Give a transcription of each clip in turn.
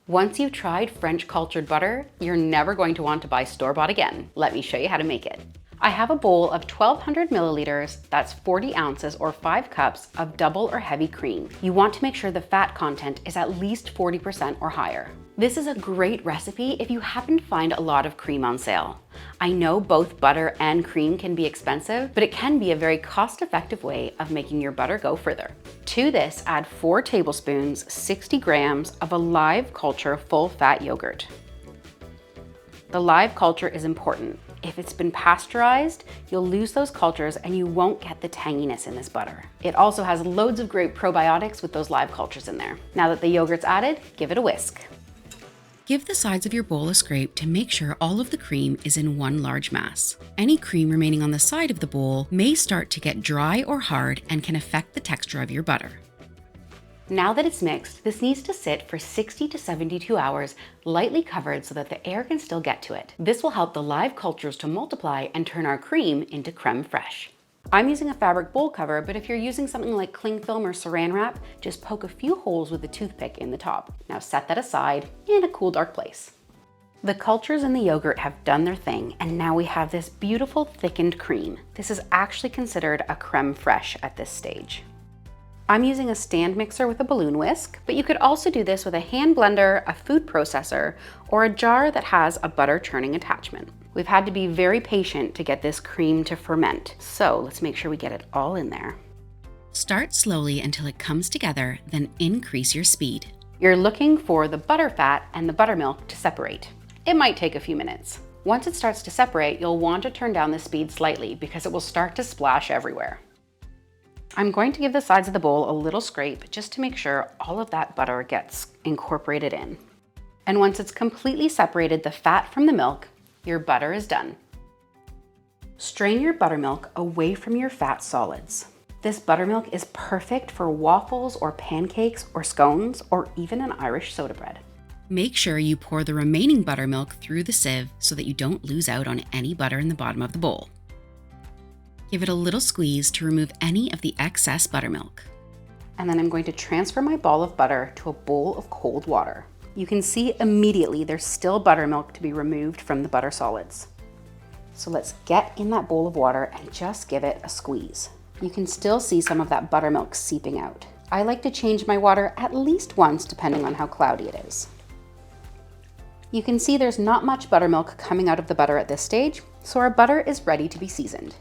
Once you've tried French cultured butter, you're never going to want to buy store-bought again. Let me show you how to make it. I have a bowl of 1200 milliliters, that's 40 ounces or 5 cups of double or heavy cream. You want to make sure the fat content is at least 40% or higher. This is a great recipe if you happen to find a lot of cream on sale. I know both butter and cream can be expensive, but it can be a very cost-effective way of making your butter go further. To this, add 4 tablespoons, 60 grams of a live culture full-fat yogurt. The live culture is important. If it's been pasteurized, you'll lose those cultures and you won't get the tanginess in this butter. It also has loads of great probiotics with those live cultures in there. Now that the yogurt's added, give it a whisk. Give the sides of your bowl a scrape to make sure all of the cream is in one large mass. Any cream remaining on the side of the bowl may start to get dry or hard and can affect the texture of your butter. Now that it's mixed, this needs to sit for 60 to 72 hours, lightly covered so that the air can still get to it. This will help the live cultures to multiply and turn our cream into creme fraiche. I'm using a fabric bowl cover, but if you're using something like cling film or saran wrap, just poke a few holes with a toothpick in the top. Now set that aside in a cool, dark place. The cultures in the yogurt have done their thing, and now we have this beautiful thickened cream. This is actually considered a creme fraiche at this stage. I'm using a stand mixer with a balloon whisk, but you could also do this with a hand blender, a food processor, or a jar that has a butter churning attachment. We've had to be very patient to get this cream to ferment, so let's make sure we get it all in there. Start slowly until it comes together, then increase your speed. You're looking for the butter fat and the buttermilk to separate. It might take a few minutes. Once it starts to separate, you'll want to turn down the speed slightly because it will start to splash everywhere. I'm going to give the sides of the bowl a little scrape just to make sure all of that butter gets incorporated in. And once it's completely separated the fat from the milk, your butter is done. Strain your buttermilk away from your fat solids. This buttermilk is perfect for waffles or pancakes or scones or even an Irish soda bread. Make sure you pour the remaining buttermilk through the sieve so that you don't lose out on any butter in the bottom of the bowl. Give it a little squeeze to remove any of the excess buttermilk. And then I'm going to transfer my ball of butter to a bowl of cold water. You can see immediately there's still buttermilk to be removed from the butter solids. So let's get in that bowl of water and just give it a squeeze. You can still see some of that buttermilk seeping out. I like to change my water at least once depending on how cloudy it is. You can see there's not much buttermilk coming out of the butter at this stage, so our butter is ready to be seasoned.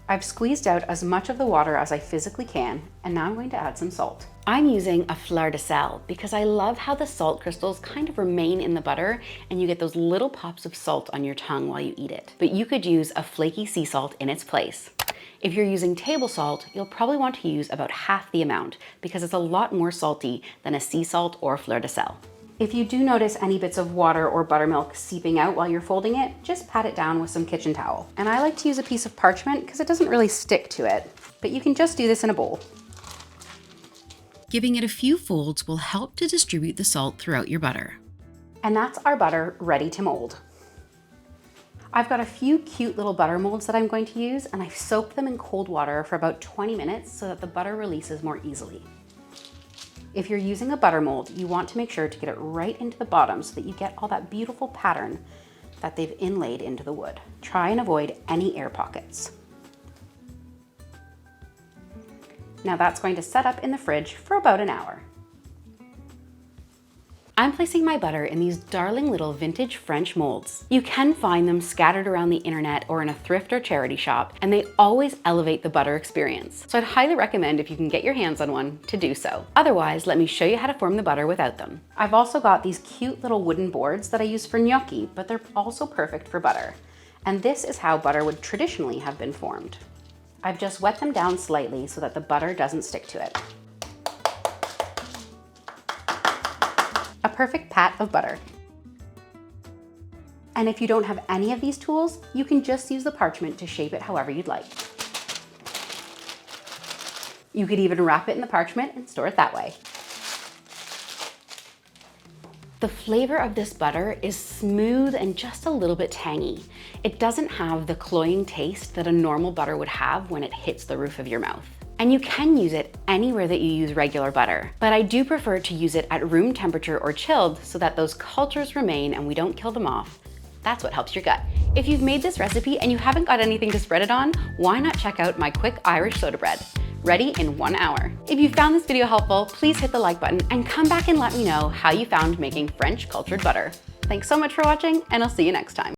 I've squeezed out as much of the water as I physically can, and now I'm going to add some salt. I'm using a fleur de sel because I love how the salt crystals kind of remain in the butter and you get those little pops of salt on your tongue while you eat it. But you could use a flaky sea salt in its place. If you're using table salt, you'll probably want to use about half the amount because it's a lot more salty than a sea salt or fleur de sel. If you do notice any bits of water or buttermilk seeping out while you're folding it, just pat it down with some kitchen towel. And I like to use a piece of parchment because it doesn't really stick to it, but you can just do this in a bowl. Giving it a few folds will help to distribute the salt throughout your butter. And that's our butter ready to mold. I've got a few cute little butter molds that I'm going to use, and I've soaked them in cold water for about 20 minutes so that the butter releases more easily. If you're using a butter mold, you want to make sure to get it right into the bottom so that you get all that beautiful pattern that they've inlaid into the wood. Try and avoid any air pockets. Now that's going to set up in the fridge for about an hour. I'm placing my butter in these darling little vintage French molds. You can find them scattered around the internet or in a thrift or charity shop, and they always elevate the butter experience. So I'd highly recommend, if you can get your hands on one, to do so. Otherwise, let me show you how to form the butter without them. I've also got these cute little wooden boards that I use for gnocchi, but they're also perfect for butter. And this is how butter would traditionally have been formed. I've just wet them down slightly so that the butter doesn't stick to it. A perfect pat of butter. And if you don't have any of these tools, you can just use the parchment to shape it however you'd like. You could even wrap it in the parchment and store it that way. The flavor of this butter is smooth and just a little bit tangy. It doesn't have the cloying taste that a normal butter would have when it hits the roof of your mouth. And you can use it anywhere that you use regular butter. But I do prefer to use it at room temperature or chilled so that those cultures remain and we don't kill them off. That's what helps your gut. If you've made this recipe and you haven't got anything to spread it on, why not check out my quick Irish soda bread? Ready in 1 hour. If you found this video helpful, please hit the like button and come back and let me know how you found making French cultured butter. Thanks so much for watching, and I'll see you next time.